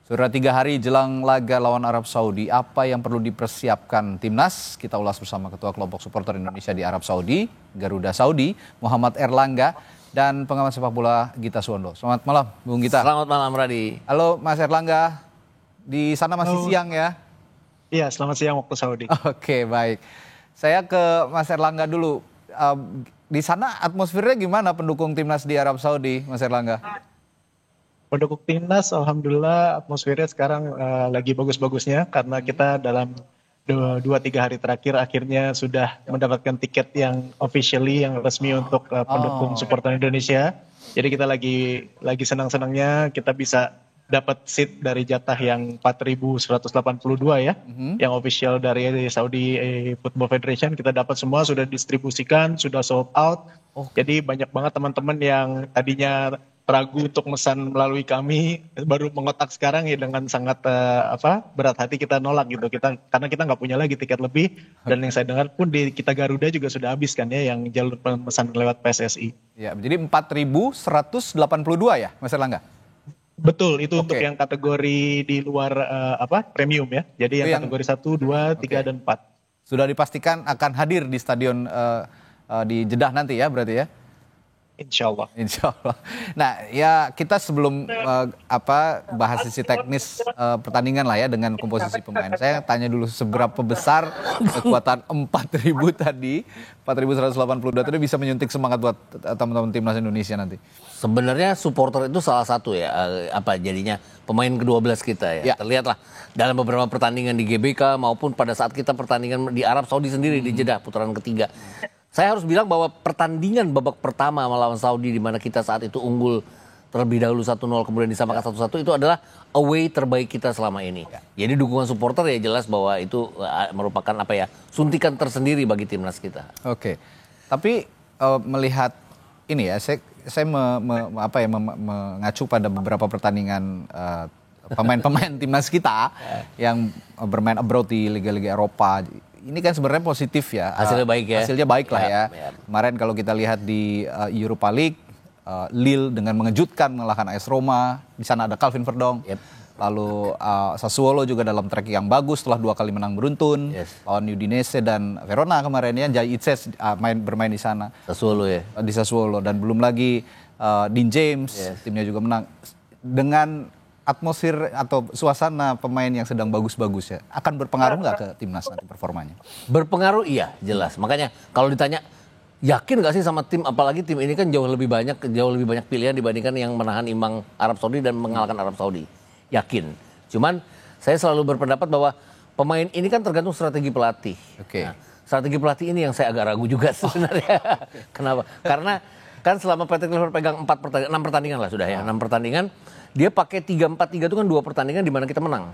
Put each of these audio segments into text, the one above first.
Sudah 3 hari jelang laga lawan Arab Saudi, apa yang perlu dipersiapkan timnas? Kita ulas bersama Ketua Kelompok Supporter Indonesia di Arab Saudi, Garuda Saudi, Muhammad Erlangga, dan pengamat sepak bola Gita Suwondo. Selamat malam, Bung Gita. Selamat malam, Radi. Halo, Mas Erlangga. Di sana masih siang ya? Iya, selamat siang waktu Saudi. Oke, baik. Saya ke Mas Erlangga dulu. Di sana atmosfernya gimana pendukung timnas di Arab Saudi, Mas Erlangga? Pendukung timnas, alhamdulillah atmosfernya sekarang lagi bagus-bagusnya karena kita dalam 2-3 hari terakhir akhirnya sudah mendapatkan tiket yang officially, yang resmi untuk pendukung supporter Indonesia. Jadi kita lagi senang-senangnya kita bisa dapat seat dari jatah yang 4.182 ya, yang official dari Saudi Football Federation kita dapat semua, sudah distribusikan, sudah sold out. Jadi banyak banget teman-teman yang tadinya ragu untuk mesan melalui kami baru mengotak sekarang ya dengan sangat berat hati kita nolak gitu, karena kita nggak punya lagi tiket lebih, dan yang saya dengar pun di kita Garuda juga sudah habis kan ya yang jalur pemesanan lewat PSSI. Ya, jadi 4.182 ya, Mas Erlangga? Betul, itu untuk yang kategori di luar premium ya. Jadi yang kategori 1, 2, 3 dan 4. Sudah dipastikan akan hadir di stadion di Jeddah nanti ya berarti ya? Insya Allah. Nah ya kita sebelum bahas sisi teknis pertandingan lah ya dengan komposisi pemain. Saya tanya dulu seberapa besar kekuatan 4.000 tadi, 4.182 tadi bisa menyuntik semangat buat teman-teman timnas Indonesia nanti. Sebenarnya supporter itu salah satu ya, jadinya pemain ke-12 kita ya. Terlihatlah dalam beberapa pertandingan di GBK maupun pada saat kita pertandingan di Arab Saudi sendiri di Jeddah putaran ketiga. Saya harus bilang bahwa pertandingan babak pertama melawan Saudi di mana kita saat itu unggul terlebih dahulu 1-0 kemudian disamakan 1-1 itu adalah away terbaik kita selama ini. Jadi dukungan supporter ya jelas bahwa itu merupakan suntikan tersendiri bagi timnas kita. Oke. Tapi melihat ini ya, saya mengacu pada beberapa pertandingan pemain-pemain timnas kita yang bermain abroad di liga-liga Eropa. Ini kan sebenarnya positif ya. Hasilnya baik ya. Hasilnya baik lah ya. Kemarin kalau kita lihat di Europa League, Lille dengan mengejutkan mengalahkan AS Roma. Di sana ada Calvin Verdong. Lalu Sassuolo juga dalam track yang bagus setelah 2 kali menang beruntun. Lawan Udinese dan Verona kemarin ya. Jai Itses bermain di sana. Sassuolo ya. Di Sassuolo. Dan belum lagi Dean James, timnya juga menang. Dengan atmosfer atau suasana pemain yang sedang bagus-bagus ya, akan berpengaruh nggak ke timnas nanti performanya? Berpengaruh iya, jelas. Makanya kalau ditanya yakin nggak sih sama tim, apalagi tim ini kan jauh lebih banyak pilihan dibandingkan yang menahan imbang Arab Saudi dan mengalahkan Arab Saudi. Yakin. Cuman saya selalu berpendapat bahwa pemain ini kan tergantung strategi pelatih. Nah, strategi pelatih ini yang saya agak ragu juga sebenarnya. Kenapa? Karena kan selama Patrick Kluivert pegang 6 pertandingan lah sudah ya, 6 pertandingan. Dia pakai 3-4-3 itu kan 2 pertandingan di mana kita menang.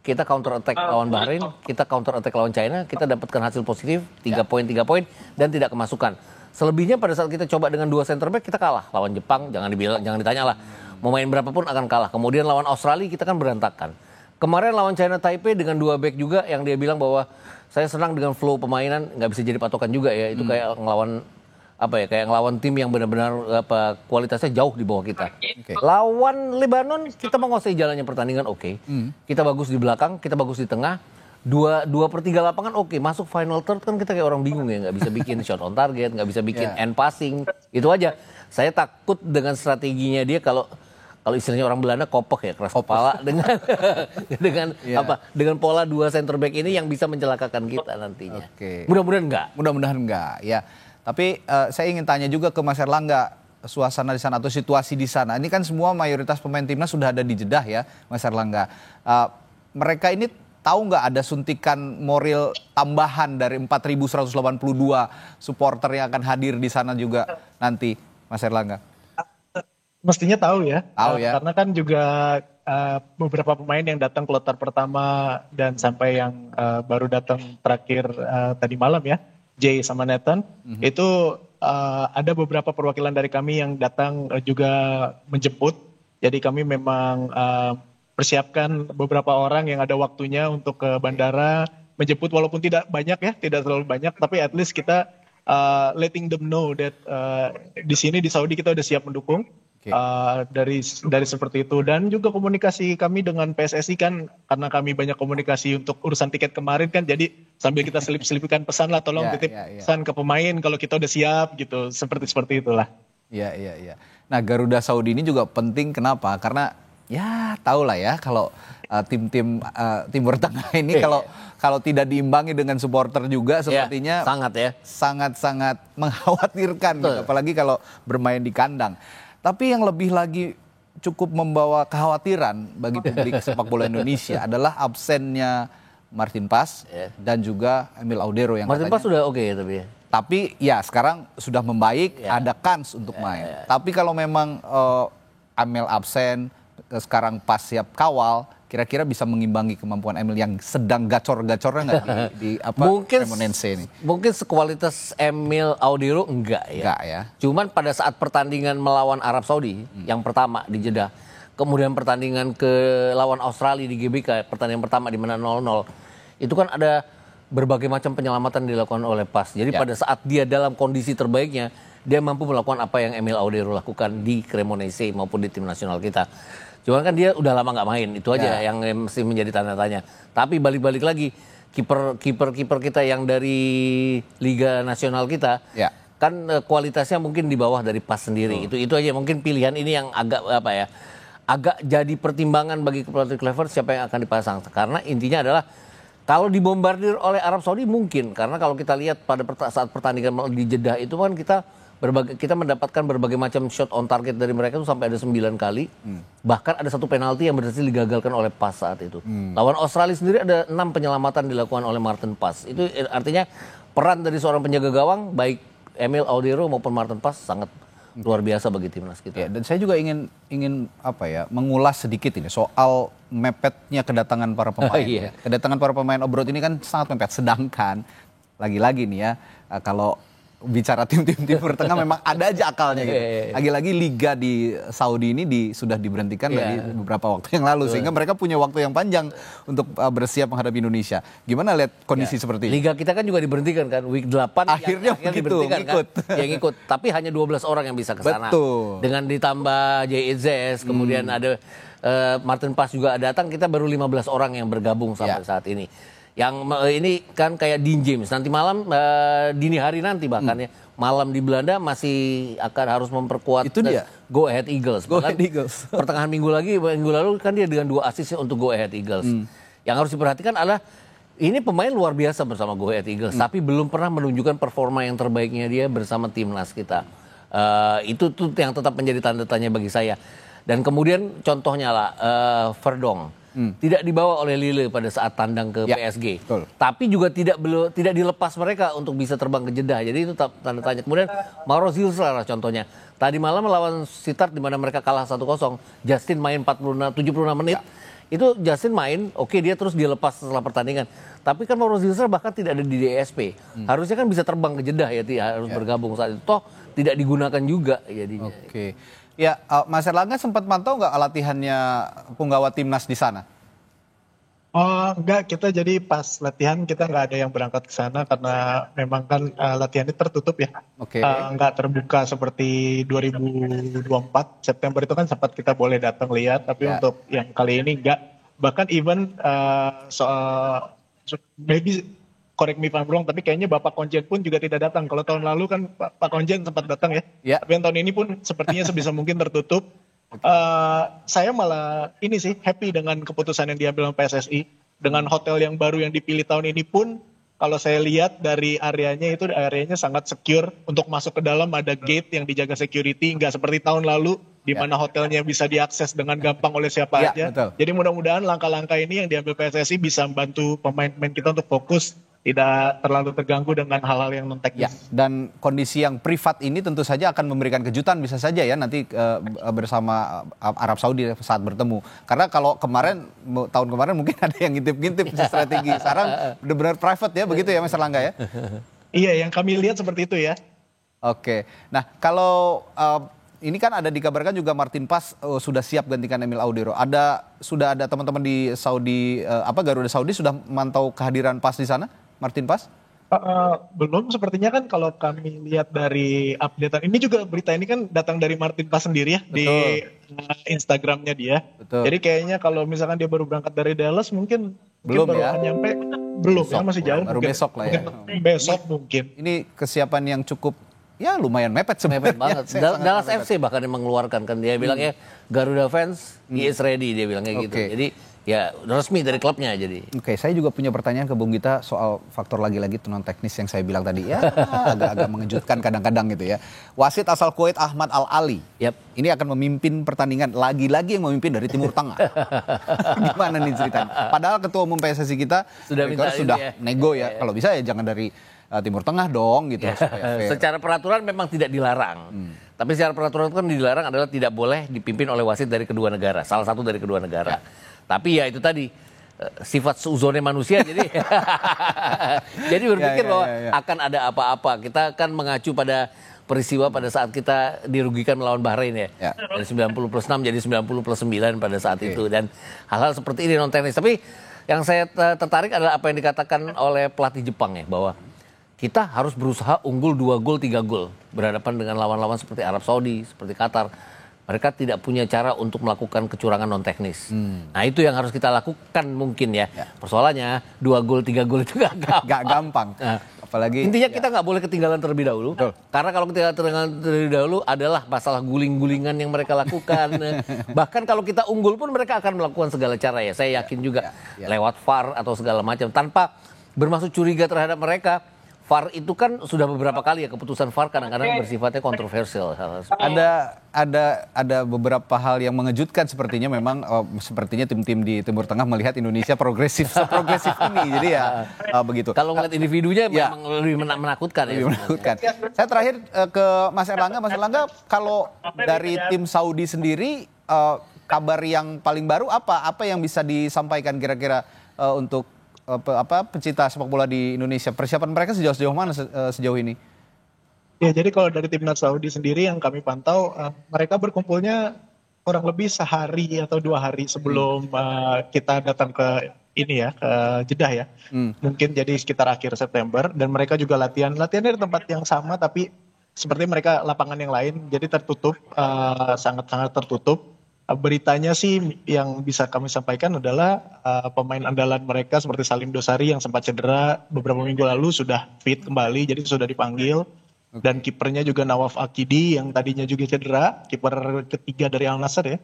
Kita counter attack lawan Bahrain, kita counter attack lawan China, kita dapatkan hasil positif 3 poin dan tidak kemasukan. Selebihnya pada saat kita coba dengan 2 center back kita kalah. Lawan Jepang jangan ditanya lah. Mau main berapapun akan kalah. Kemudian lawan Australia kita kan berantakan. Kemarin lawan China Taipei dengan 2 back juga yang dia bilang bahwa saya senang dengan flow pemainan, nggak bisa jadi patokan juga ya. Itu kayak ngelawan kayak ngelawan tim yang benar-benar kualitasnya jauh di bawah kita. Lawan Lebanon kita menguasai jalannya pertandingan kita bagus di belakang, kita bagus di tengah, 2/3 lapangan masuk final third kan kita kayak orang bingung ya, nggak bisa bikin shot on target, nggak bisa bikin end passing, itu aja. Saya takut dengan strateginya dia kalau istilahnya orang Belanda kopek ya, keras kepala dengan pola 2 center back ini yang bisa mencelakakan kita nantinya. Mudah-mudahan enggak ya. Tapi saya ingin tanya juga ke Mas Erlangga, suasana di sana atau situasi di sana. Ini kan semua mayoritas pemain timnas sudah ada di Jeddah ya, Mas Erlangga. Mereka ini tahu nggak ada suntikan moral tambahan dari 4.182 supporter yang akan hadir di sana juga nanti, Mas Erlangga? Mestinya tahu ya. Tahu ya. Karena kan juga beberapa pemain yang datang kloter pertama dan sampai yang baru datang terakhir tadi malam ya, Jay sama Nathan, itu ada beberapa perwakilan dari kami yang datang juga menjemput. Jadi kami memang persiapkan beberapa orang yang ada waktunya untuk ke bandara menjemput, walaupun tidak banyak ya, tidak terlalu banyak, tapi at least kita letting them know that di sini di Saudi kita udah siap mendukung. Dari seperti itu, dan juga komunikasi kami dengan PSSI kan, karena kami banyak komunikasi untuk urusan tiket kemarin kan, jadi sambil kita selip-selipkan pesan lah, tolong titip pesan ke pemain kalau kita udah siap gitu, seperti itulah. Iya. Nah, Garuda Saudi ini juga penting, kenapa? Karena ya tahu lah ya kalau tim Timur Tengah ini kalau tidak diimbangi dengan supporter juga sepertinya sangat mengkhawatirkan gitu, apalagi kalau bermain di kandang. Tapi yang lebih lagi cukup membawa kekhawatiran bagi publik sepak bola Indonesia adalah absennya Martin Paes dan juga Emil Audero yang Martin Paes sudah oke tapi ya sekarang sudah membaik, ada kans untuk main. Tapi kalau memang Emil absen, sekarang Paes siap kawal, kira-kira bisa mengimbangi kemampuan Emil yang sedang gacor-gacornya nggak di Cremonense ini? Mungkin sekualitas Emil Audero enggak ya. Cuman pada saat pertandingan melawan Arab Saudi yang pertama di Jeddah, kemudian pertandingan ke lawan Australia di GBK, pertandingan pertama di mana 0-0, itu kan ada berbagai macam penyelamatan dilakukan oleh Paes. Jadi pada saat dia dalam kondisi terbaiknya, dia mampu melakukan apa yang Emil Audero lakukan di Cremonense maupun di tim nasional kita. Cuman kan dia udah lama nggak main, itu aja yang mesti menjadi tanda tanya. Tapi balik-balik lagi, kiper kita yang dari Liga Nasional kita, kan kualitasnya mungkin di bawah dari Paes sendiri. Itu aja mungkin pilihan ini yang agak jadi pertimbangan bagi pelatih Kluivert siapa yang akan dipasang. Karena intinya adalah kalau dibombardir oleh Arab Saudi mungkin, karena kalau kita lihat pada saat pertandingan di Jeddah itu kan kita mendapatkan berbagai macam shot on target dari mereka itu sampai ada 9 kali. Bahkan ada satu penalti yang berhasil digagalkan oleh Paes saat itu. Lawan Australia sendiri ada 6 penyelamatan dilakukan oleh Martin Paes. Itu artinya peran dari seorang penjaga gawang baik Emil Audero maupun Martin Paes sangat luar biasa bagi timnas kita. Dan saya juga ingin mengulas sedikit ini soal mepetnya kedatangan para pemain. Kedatangan para pemain abroad ini kan sangat mepet. Sedangkan lagi-lagi nih ya, kalau bicara tim-tim Timur Tengah memang ada aja akalnya gitu. Lagi-lagi liga di Saudi ini sudah diberhentikan dari beberapa waktu yang lalu, sehingga mereka punya waktu yang panjang untuk bersiap menghadapi Indonesia. Gimana lihat kondisi seperti ini? Liga kita kan juga diberhentikan kan, week 8 akhirnya begitu, ikut. Yang ikut, tapi hanya 12 orang yang bisa ke sana. Dengan ditambah JEZS, kemudian ada Martin Paes juga datang, kita baru 15 orang yang bergabung sampai saat ini. Yang ini kan kayak Dean James, nanti malam dini hari nanti bahkan ya malam di Belanda masih akan harus memperkuat itu dia. Go Ahead Eagles. Pertengahan minggu lalu kan dia dengan 2 assist untuk Go Ahead Eagles. Yang harus diperhatikan adalah ini pemain luar biasa bersama Go Ahead Eagles, tapi belum pernah menunjukkan performa yang terbaiknya dia bersama timnas kita. Itu tuh yang tetap menjadi tanda tanya bagi saya. Dan kemudian contohnya lah Verdong. Tidak dibawa oleh Lille pada saat tandang ke PSG. Tapi juga tidak dilepas mereka untuk bisa terbang ke Jeddah. Jadi itu tanda tanya. Kemudian Mauro Zilstra contohnya. Tadi malam melawan Sittard di mana mereka kalah 1-0. Justin main 76 menit. Itu Justin main, oke, dia terus dilepas setelah pertandingan. Tapi kan Mauro Zilstra bahkan tidak ada di DSP. Harusnya kan bisa terbang ke Jeddah ya, harus bergabung saat itu. Toh tidak digunakan juga jadinya. Ya, Mas Erlangga sempat mantau nggak latihannya punggawa timnas di sana? Oh enggak, kita jadi pas latihan kita nggak ada yang berangkat ke sana karena memang kan latihannya tertutup ya. Nggak terbuka seperti 2024 September itu kan sempat kita boleh datang lihat, tapi untuk yang kali ini enggak. Bahkan even soal maybe correct me if I'm wrong, tapi kayaknya Bapak Konjen pun juga tidak datang. Kalau tahun lalu kan Pak Konjen sempat datang ya. Tapi yang tahun ini pun sepertinya sebisa mungkin tertutup. Saya malah ini sih happy dengan keputusan yang diambil oleh PSSI. Dengan hotel yang baru yang dipilih tahun ini pun, kalau saya lihat dari areanya sangat secure. Untuk masuk ke dalam ada gate yang dijaga security, nggak seperti tahun lalu di mana hotelnya bisa diakses dengan gampang oleh siapa aja. Betul. Jadi mudah-mudahan langkah-langkah ini yang diambil PSSI bisa membantu pemain-pemain kita untuk fokus, tidak terlalu terganggu dengan hal-hal yang non teknis. Dan kondisi yang privat ini tentu saja akan memberikan kejutan bisa saja ya nanti bersama Arab Saudi saat bertemu. Karena kalau tahun kemarin mungkin ada yang ngintip-ngintip strategi. Sekarang benar-benar private ya, begitu ya Mas Erlangga ya? Iya, yang kami lihat seperti itu ya. Nah kalau ini kan ada dikabarkan juga Martin Paes sudah siap gantikan Emil Audero. Sudah ada teman-teman di Saudi, Garuda Saudi sudah memantau kehadiran Paes di sana? Martin Paes? Belum, sepertinya kan kalau kami lihat dari updatean ini juga berita ini kan datang dari Martin Paes sendiri ya di Instagramnya dia. Betul. Jadi kayaknya kalau misalkan dia baru berangkat dari Dallas mungkin Belum baru ya? akan nyampe, belum ya, Besok. masih jauh. Baru mungkin. besok lah ya. Mungkin besok mungkin. Ini kesiapan yang cukup ya lumayan mepet Mepet sebenarnya. banget. Saya sangat Dallas mepet. FC bahkan yang mengeluarkan kan dia bilangnya Garuda fans, he is ready dia bilangnya gitu. Oke. Jadi ya resmi dari klubnya jadi. Oke, saya juga punya pertanyaan ke Bung Gita soal faktor lagi-lagi non teknis yang saya bilang tadi. Ya, agak-agak mengejutkan kadang-kadang gitu ya. Wasit asal Kuwait Ahmad Al-Ali. Yap. Ini akan memimpin pertandingan lagi-lagi yang memimpin dari Timur Tengah. Gimana nih ceritanya? Padahal ketua umum PSSI kita Sudah minta ini sudah ya. nego ya. Kalau bisa ya jangan dari Timur Tengah dong gitu. supaya fair. Secara peraturan memang tidak dilarang. Tapi secara peraturan kan dilarang adalah tidak boleh dipimpin oleh wasit dari kedua negara, salah satu dari kedua negara. Tapi ya itu tadi sifat seuzonnya manusia jadi jadi berpikir bahwa akan ada apa-apa. Kita kan mengacu pada peristiwa pada saat kita dirugikan melawan Bahrain ya. Dari 90+6 jadi 90+9 pada saat itu dan hal-hal seperti ini non teknis. Tapi yang saya tertarik adalah apa yang dikatakan oleh pelatih Jepang ya bahwa kita harus berusaha unggul 2 gol 3 gol berhadapan dengan lawan-lawan seperti Arab Saudi, seperti Qatar. Mereka tidak punya cara untuk melakukan kecurangan non teknis. Nah itu yang harus kita lakukan mungkin ya. Persoalannya 2 gol 3 gol itu Gak gampang. Apalagi intinya kita nggak boleh ketinggalan terlebih dahulu. Karena kalau ketinggalan terlebih dahulu adalah masalah guling-gulingan yang mereka lakukan. Bahkan kalau kita unggul pun mereka akan melakukan segala cara ya. Saya yakin juga lewat VAR atau segala macam tanpa bermaksud curiga terhadap mereka. VAR itu kan sudah beberapa kali ya keputusan VAR kadang-kadang bersifatnya kontroversial. ada beberapa hal yang mengejutkan sepertinya memang sepertinya tim-tim di Timur Tengah melihat Indonesia seprogresif ini. Jadi ya begitu. Kalau ngeliat individunya memang lebih menakutkan ya. Lebih menakutkan. Saya terakhir ke Mas Erlangga. Mas Erlangga, kalau dari tim Saudi sendiri kabar yang paling baru apa? Apa yang bisa disampaikan kira-kira untuk pecinta sepak bola di Indonesia? Persiapan mereka sejauh mana sejauh ini? Ya, jadi kalau dari timnas Saudi sendiri yang kami pantau, mereka berkumpulnya kurang lebih sehari atau 2 hari sebelum kita datang ke ini ya, ke Jeddah ya. Mungkin jadi sekitar akhir September dan mereka juga latihannya di tempat yang sama tapi seperti mereka lapangan yang lain, jadi tertutup, sangat-sangat tertutup. Beritanya sih yang bisa kami sampaikan adalah pemain andalan mereka seperti Salim Dosari yang sempat cedera beberapa minggu lalu sudah fit kembali, jadi sudah dipanggil. Dan kipernya juga Nawaf Akidi yang tadinya juga cedera, kiper ketiga dari Al Nassr ya.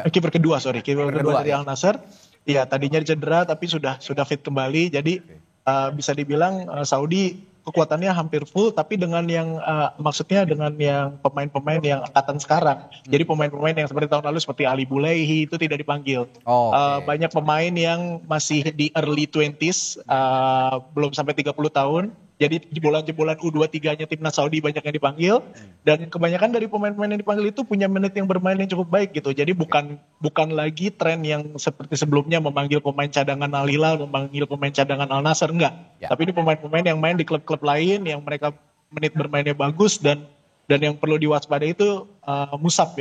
Kiper kedua dari Al Nassr. Ya tadinya cedera tapi sudah fit kembali. Jadi bisa dibilang Saudi kekuatannya hampir full, tapi dengan yang maksudnya dengan yang pemain-pemain yang angkatan sekarang. Jadi pemain-pemain yang seperti tahun lalu seperti Ali Bulaihi itu tidak dipanggil. Banyak pemain yang masih di early 20s, belum sampai 30 tahun. Jadi jebolan-jebolan U23-nya timnas Saudi banyak yang dipanggil dan kebanyakan dari pemain-pemain yang dipanggil itu punya menit yang bermain yang cukup baik gitu. Jadi bukan lagi tren yang seperti sebelumnya memanggil pemain cadangan Al Hilal, memanggil pemain cadangan Al Nassr, enggak. Tapi ini pemain-pemain yang main di klub-klub lain yang mereka menit bermainnya bagus dan yang perlu diwaspadai itu Musab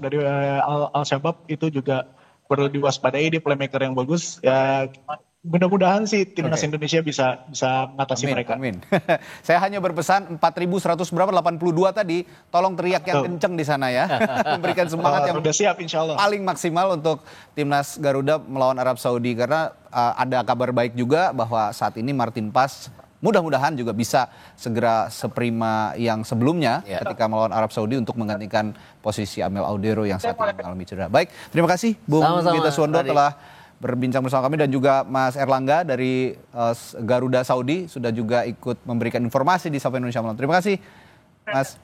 dari Al Shabab itu juga perlu diwaspadai, di playmaker yang bagus ya. Mudah-mudahan sih timnas Indonesia bisa mengatasi mereka. Amin. Saya hanya berpesan 4.100 berapa 82 tadi, tolong teriak yang kenceng di sana ya. Memberikan semangat yang udah siap insyaallah. Paling maksimal untuk timnas Garuda melawan Arab Saudi karena ada kabar baik juga bahwa saat ini Martin Paes mudah-mudahan juga bisa segera seprima yang sebelumnya ketika melawan Arab Saudi untuk menggantikan posisi Amel Audero yang saat ini mengalami cedera. Baik, terima kasih Bung Gita Suwondo telah berbincang bersama kami dan juga Mas Erlangga dari Garuda Saudi sudah juga ikut memberikan informasi di Sapa Indonesia Malam. Terima kasih Mas.